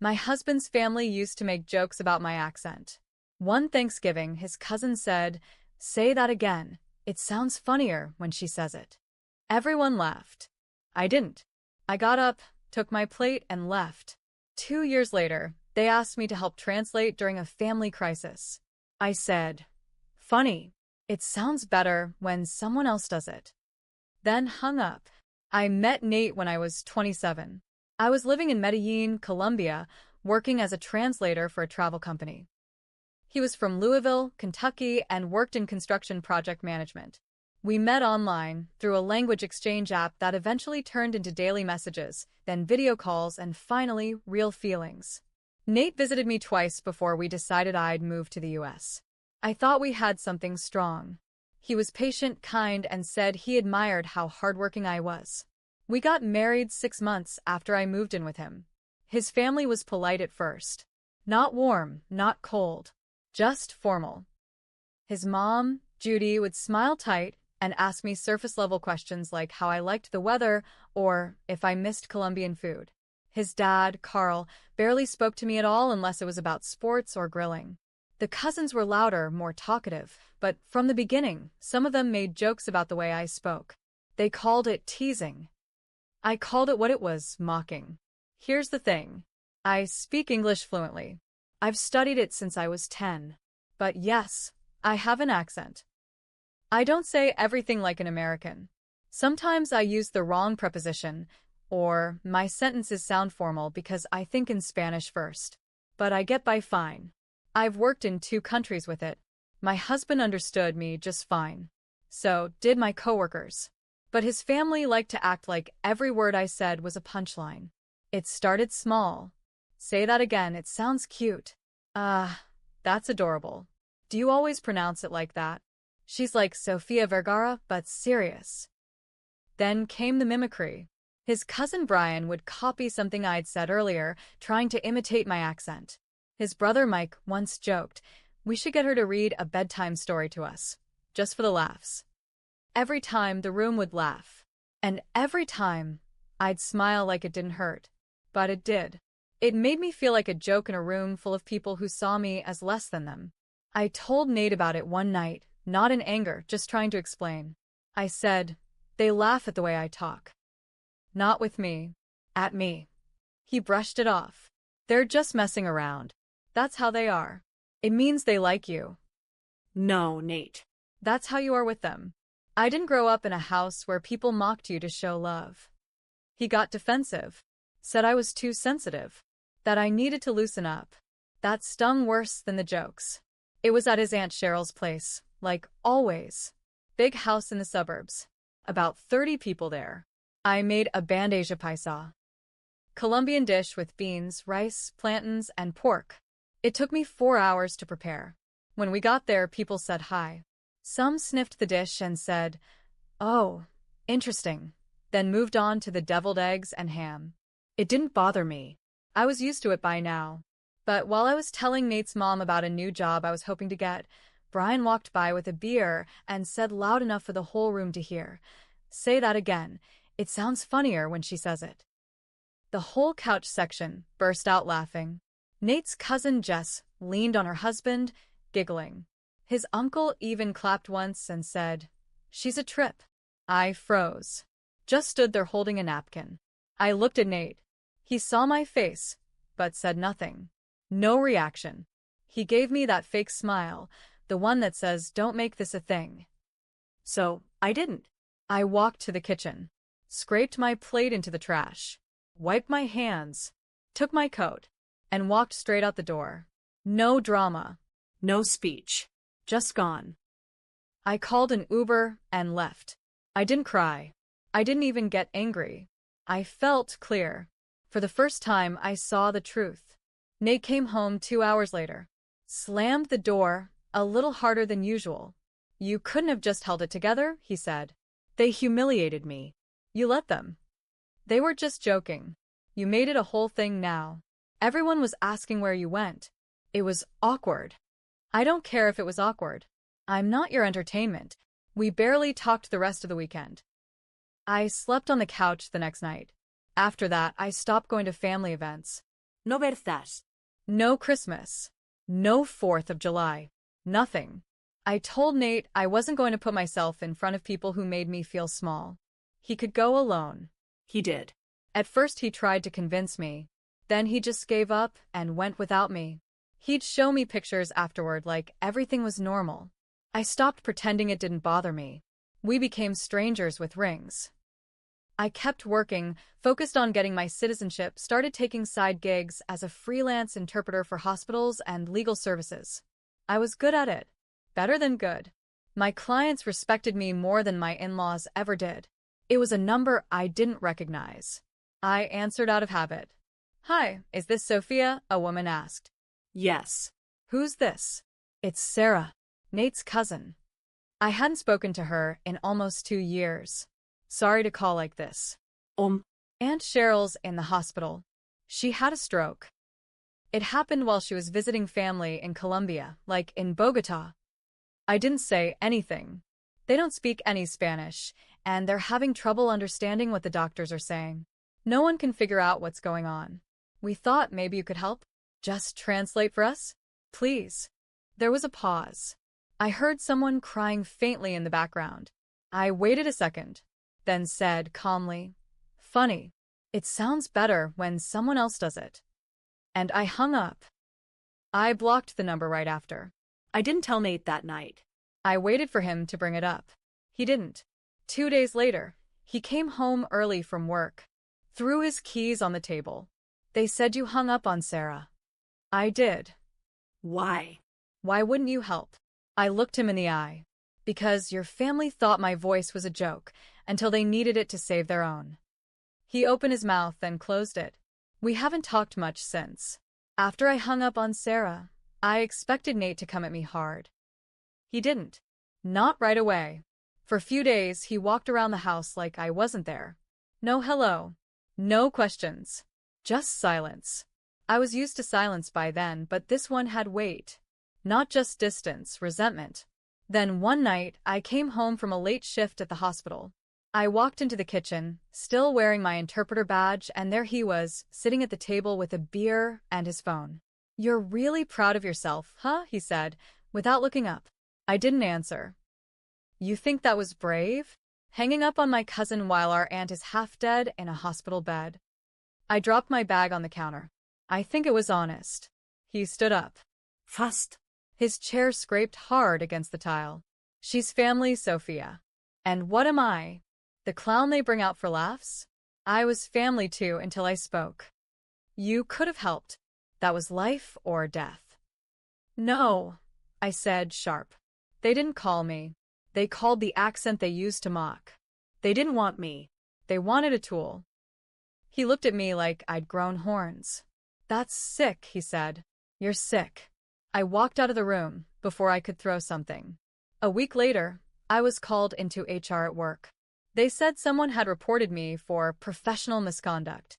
My husband's family used to make jokes about my accent. One Thanksgiving, his cousin said, "Say that again. It sounds funnier when she says it." Everyone laughed. I didn't. I got up, took my plate, and left. 2 years later, they asked me to help translate during a family crisis. I said, "Funny. It sounds better when someone else does it." Then hung up. I met Nate when I was 27. I was living in Medellin, Colombia, working as a translator for a travel company. He was from Louisville, Kentucky, and worked in construction project management. We met online through a language exchange app that eventually turned into daily messages, then video calls, and finally, real feelings. Nate visited me twice before we decided I'd move to the US. I thought we had something strong. He was patient, kind, and said he admired how hardworking I was. We got married 6 months after I moved in with him. His family was polite at first. Not warm, not cold. Just formal. His mom, Judy, would smile tight and ask me surface-level questions like how I liked the weather or if I missed Colombian food. His dad, Carl, barely spoke to me at all unless it was about sports or grilling. The cousins were louder, more talkative, but from the beginning, some of them made jokes about the way I spoke. They called it teasing. I called it what it was, mocking. Here's the thing. I speak English fluently. I've studied it since I was 10. But yes, I have an accent. I don't say everything like an American. Sometimes I use the wrong preposition, or my sentences sound formal because I think in Spanish first. But I get by fine. I've worked in 2 countries with it. My husband understood me just fine. So did my coworkers. But his family liked to act like every word I said was a punchline. It started small. Say that again, it sounds cute. That's adorable. Do you always pronounce it like that? She's like Sofia Vergara, but serious. Then came the mimicry. His cousin Brian would copy something I'd said earlier, trying to imitate my accent. His brother Mike once joked, "We should get her to read a bedtime story to us, just for the laughs." Every time the room would laugh. And every time, I'd smile like it didn't hurt. But it did. It made me feel like a joke in a room full of people who saw me as less than them. I told Nate about it one night, not in anger, just trying to explain. I said, "They laugh at the way I talk." "Not with me. At me." He brushed it off. "They're just messing around. That's how they are. It means they like you." No, Nate. That's how you are with them. I didn't grow up in a house where people mocked you to show love. He got defensive. Said I was too sensitive. That I needed to loosen up. That stung worse than the jokes. It was at his Aunt Cheryl's place, like always. Big house in the suburbs. About 30 people there. I made a bandeja paisa. Colombian dish with beans, rice, plantains, and pork. It took me 4 hours to prepare. When we got there, people said hi. Some sniffed the dish and said, "Oh, interesting," then moved on to the deviled eggs and ham. It didn't bother me. I was used to it by now. But while I was telling Nate's mom about a new job I was hoping to get, Brian walked by with a beer and said loud enough for the whole room to hear, "Say that again. It sounds funnier when she says it." The whole couch section burst out laughing. Nate's cousin Jess leaned on her husband, giggling. His uncle even clapped once and said, "She's a trip." I froze. Just stood there holding a napkin. I looked at Nate. He saw my face, but said nothing. No reaction. He gave me that fake smile, the one that says, "Don't make this a thing." So, I didn't. I walked to the kitchen, scraped my plate into the trash, wiped my hands, took my coat, and walked straight out the door. No drama. No speech. Just gone. I called an Uber and left. I didn't cry. I didn't even get angry. I felt clear. For the first time, I saw the truth. Nate came home 2 hours later. Slammed the door, a little harder than usual. "You couldn't have just held it together," he said. "They humiliated me. You let them. They were just joking. You made it a whole thing now. Everyone was asking where you went. It was awkward." I don't care if it was awkward. I'm not your entertainment. We barely talked the rest of the weekend. I slept on the couch the next night. After that, I stopped going to family events. No verdad. No Christmas. No 4th of July. Nothing. I told Nate I wasn't going to put myself in front of people who made me feel small. He could go alone. He did. At first he tried to convince me. Then he just gave up and went without me. He'd show me pictures afterward like everything was normal. I stopped pretending it didn't bother me. We became strangers with rings. I kept working, focused on getting my citizenship, started taking side gigs as a freelance interpreter for hospitals and legal services. I was good at it. Better than good. My clients respected me more than my in-laws ever did. It was a number I didn't recognize. I answered out of habit. "Hi, is this Sophia?" a woman asked. Yes. "Who's this?" "It's Sarah, Nate's cousin." I hadn't spoken to her in almost 2 years. "Sorry to call like this. Aunt Cheryl's in the hospital. She had a stroke. It happened while she was visiting family in Colombia, like in Bogota." I didn't say anything. They don't speak any Spanish, and they're having trouble understanding what the doctors are saying. No one can figure out what's going on. "We thought maybe you could help. Just translate for us, please." There was a pause. I heard someone crying faintly in the background. I waited a second, then said calmly, "Funny. It sounds better when someone else does it." And I hung up. I blocked the number right after. I didn't tell Nate that night. I waited for him to bring it up. He didn't. 2 days later, he came home early from work. Threw his keys on the table. "They said you hung up on Sarah." I did. Why? "Why wouldn't you help?" I looked him in the eye. "Because your family thought my voice was a joke until they needed it to save their own." He opened his mouth and closed it. We haven't talked much since. After I hung up on Sarah, I expected Nate to come at me hard. He didn't. Not right away. For a few days, he walked around the house like I wasn't there. No hello. No questions. Just silence. I was used to silence by then, but this one had weight. Not just distance, resentment. Then one night, I came home from a late shift at the hospital. I walked into the kitchen, still wearing my interpreter badge, and there he was, sitting at the table with a beer and his phone. "You're really proud of yourself, huh?" he said, without looking up. I didn't answer. "You think that was brave? Hanging up on my cousin while our aunt is half dead in a hospital bed?" I dropped my bag on the counter. "I think it was honest." He stood up. Fast. His chair scraped hard against the tile. "She's family, Sophia. And what am I? The clown they bring out for laughs?" I was family too until I spoke. "You could have helped. That was life or death." "No," I said, sharp. "They didn't call me. They called the accent they used to mock. They didn't want me. They wanted a tool." He looked at me like I'd grown horns. "That's sick," he said. "You're sick." I walked out of the room before I could throw something. A week later, I was called into HR at work. They said someone had reported me for professional misconduct.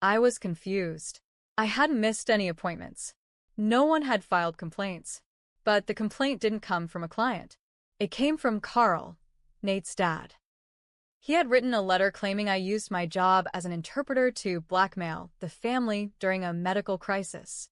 I was confused. I hadn't missed any appointments. No one had filed complaints. But the complaint didn't come from a client. It came from Carl, Nate's dad. He had written a letter claiming I used my job as an interpreter to blackmail the family during a medical crisis.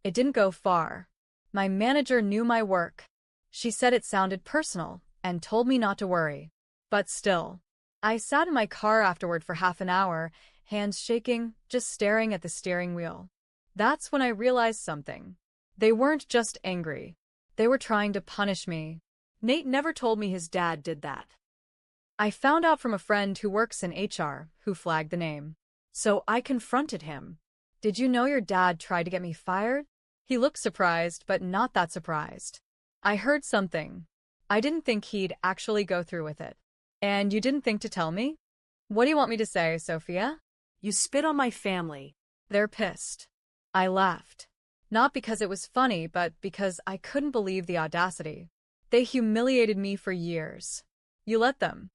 It didn't go far. My manager knew my work. She said it sounded personal and told me not to worry. But still, I sat in my car afterward for half an hour, hands shaking, just staring at the steering wheel. That's when I realized something. They weren't just angry. They were trying to punish me. Nate never told me his dad did that. I found out from a friend who works in HR who flagged the name. So I confronted him. "Did you know your dad tried to get me fired?" He looked surprised, but not that surprised. "I heard something. I didn't think he'd actually go through with it." "And you didn't think to tell me?" "What do you want me to say, Sophia?" You spit on my family. "They're pissed." I laughed. Not because it was funny, but because I couldn't believe the audacity. They humiliated me for years. You let them.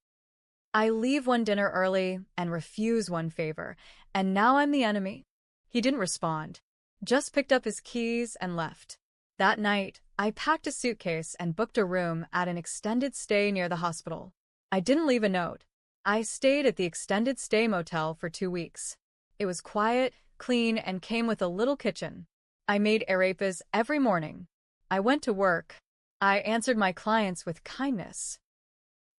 I leave one dinner early and refuse one favor, and now I'm the enemy. He didn't respond. Just picked up his keys and left. That night, I packed a suitcase and booked a room at an extended stay near the hospital. I didn't leave a note. I stayed at the extended stay motel for 2 weeks. It was quiet, clean, and came with a little kitchen. I made arepas every morning. I went to work. I answered my clients with kindness.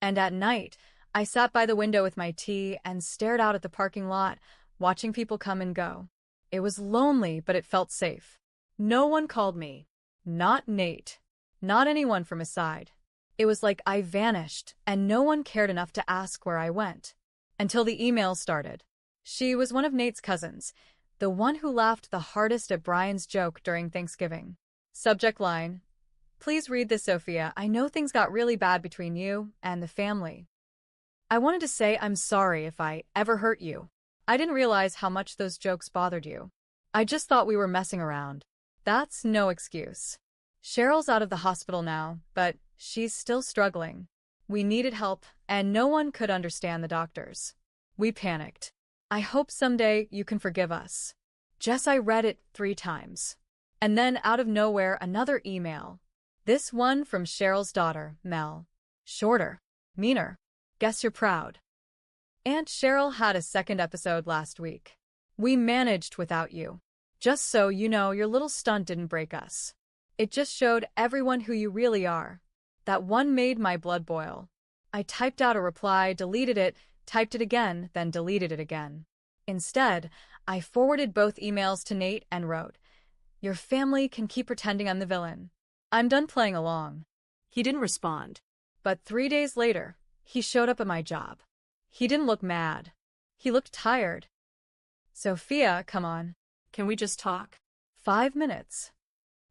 And at night, I sat by the window with my tea and stared out at the parking lot, watching people come and go. It was lonely, but it felt safe. No one called me. Not Nate. Not anyone from his side. It was like I vanished, and no one cared enough to ask where I went. Until the emails started. She was one of Nate's cousins, the one who laughed the hardest at Brian's joke during Thanksgiving. Subject line: Please read this, Sophia. I know things got really bad between you and the family. I wanted to say I'm sorry if I ever hurt you. I didn't realize how much those jokes bothered you. I just thought we were messing around. That's no excuse. Cheryl's out of the hospital now, but she's still struggling. We needed help, and no one could understand the doctors. We panicked. I hope someday you can forgive us. Jess, I read it 3 times. And then out of nowhere, another email. This one from Cheryl's daughter, Mel. Shorter. Meaner. Guess you're proud. Aunt Cheryl had a second episode last week. We managed without you. Just so you know, your little stunt didn't break us. It just showed everyone who you really are. That one made my blood boil. I typed out a reply, deleted it, typed it again, then deleted it again. Instead, I forwarded both emails to Nate and wrote, "Your family can keep pretending I'm the villain. I'm done playing along." He didn't respond. But 3 days later, he showed up at my job. He didn't look mad. He looked tired. "Sophia, come on. Can we just talk?" 5 minutes.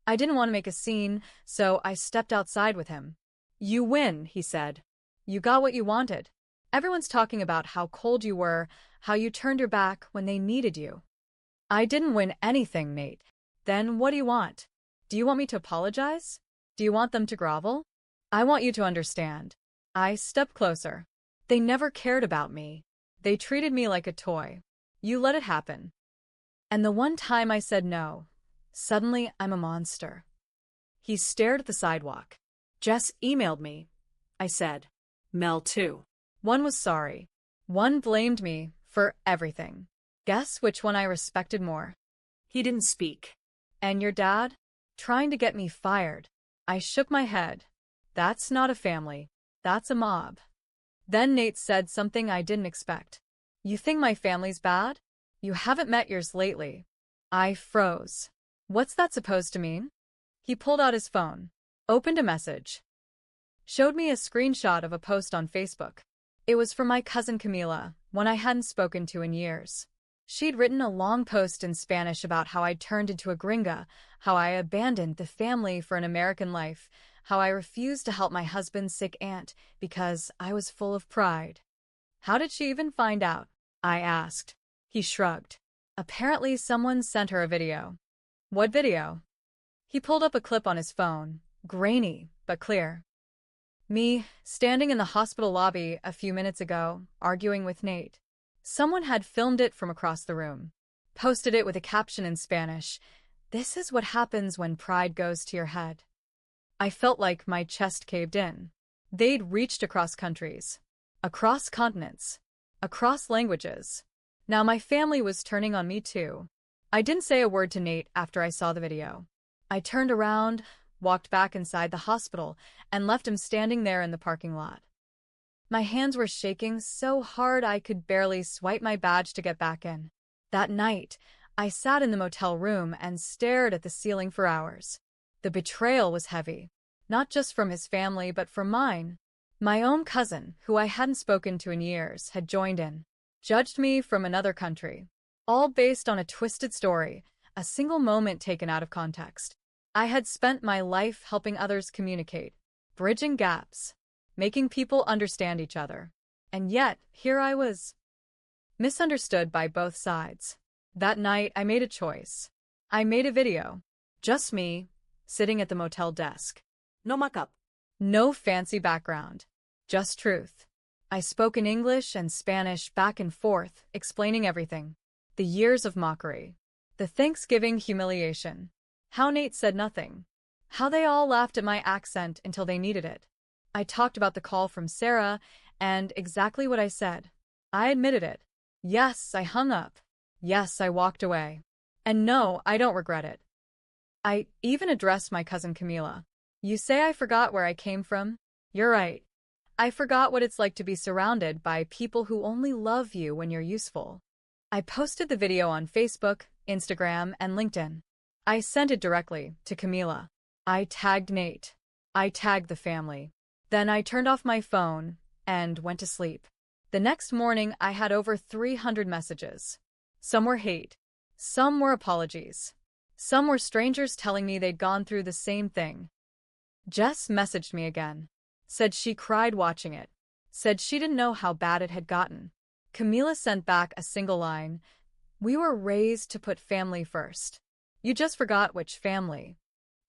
I didn't want to make a scene, so I stepped outside with him. "You win," he said. "You got what you wanted. Everyone's talking about how cold you were, how you turned your back when they needed you." "I didn't win anything, Nate." "Then what do you want? Do you want me to apologize? Do you want them to grovel?" "I want you to understand." I stepped closer. "They never cared about me. They treated me like a toy. You let it happen. And the one time I said no, suddenly I'm a monster." He stared at the sidewalk. Jess emailed me. I said. Mel too. One was sorry. One blamed me for everything. Guess which one I respected more? He didn't speak. "And your dad? Trying to get me fired." I shook my head. "That's not a family. That's a mob." Then Nate said something I didn't expect. "You think my family's bad? You haven't met yours lately." I froze. What's that supposed to mean? He pulled out his phone, opened a message, showed me a screenshot of a post on Facebook. It was from my cousin Camila, one I hadn't spoken to in years. She'd written a long post in Spanish about how I'd turned into a gringa, how I abandoned the family for an American life, how I refused to help my husband's sick aunt because I was full of pride. "How did she even find out?" I asked. He shrugged. "Apparently someone sent her a video." "What video?" He pulled up a clip on his phone, grainy but clear. Me, standing in the hospital lobby a few minutes ago, arguing with Nate. Someone had filmed it from across the room, posted it with a caption in Spanish, "This is what happens when pride goes to your head." I felt like my chest caved in. They'd reached across countries, across continents, across languages. Now my family was turning on me too. I didn't say a word to Nate after I saw the video. I turned around, walked back inside the hospital, and left him standing there in the parking lot. My hands were shaking so hard I could barely swipe my badge to get back in. That night, I sat in the motel room and stared at the ceiling for hours. The betrayal was heavy, not just from his family but from mine. My own cousin, who I hadn't spoken to in years, had joined in, judged me from another country, all based on a twisted story, a single moment taken out of context. I had spent my life helping others communicate, bridging gaps, making people understand each other. And yet, here I was, misunderstood by both sides. That night, I made a choice. I made a video. Just me, sitting at the motel desk. No mock-up. No fancy background. Just truth. I spoke in English and Spanish back and forth, explaining everything. The years of mockery. The Thanksgiving humiliation. How Nate said nothing. How they all laughed at my accent until they needed it. I talked about the call from Sarah and exactly what I said. I admitted it. Yes, I hung up. Yes, I walked away. And no, I don't regret it. I even addressed my cousin Camila. You say I forgot where I came from? You're right. I forgot what it's like to be surrounded by people who only love you when you're useful. I posted the video on Facebook, Instagram, and LinkedIn. I sent it directly to Camila. I tagged Nate. I tagged the family. Then I turned off my phone and went to sleep. The next morning, I had over 300 messages. Some were hate. Some were apologies. Some were strangers telling me they'd gone through the same thing. Jess messaged me again. Said she cried watching it. Said she didn't know how bad it had gotten. Camila sent back a single line. We were raised to put family first. You just forgot which family.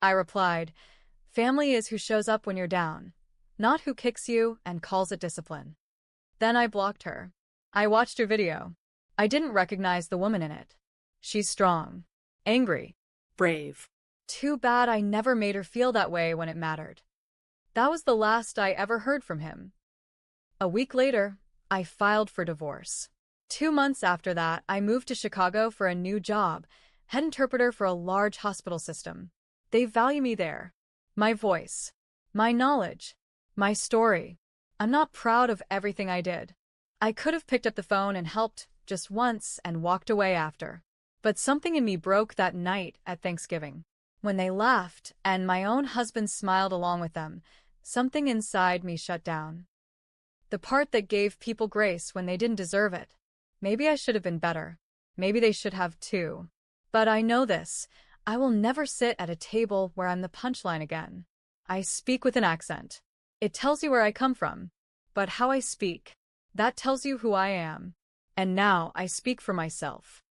I replied, family is who shows up when you're down, not who kicks you and calls it discipline. Then I blocked her. I watched her video. I didn't recognize the woman in it. She's strong, angry, Brave. too bad I never made her feel that way when it mattered. That was the last I ever heard from him. A week later, I filed for divorce. 2 months after that, I moved to Chicago for a new job, head interpreter for a large hospital system. They value me there. My voice, my knowledge, my story. I'm not proud of everything I did. I could have picked up the phone and helped just once and walked away after. But something in me broke that night at Thanksgiving. When they laughed and my own husband smiled along with them, something inside me shut down. The part that gave people grace when they didn't deserve it. Maybe I should have been better. Maybe they should have too. But I know this. I will never sit at a table where I'm the punchline again. I speak with an accent. It tells you where I come from. But how I speak, that tells you who I am. And now I speak for myself.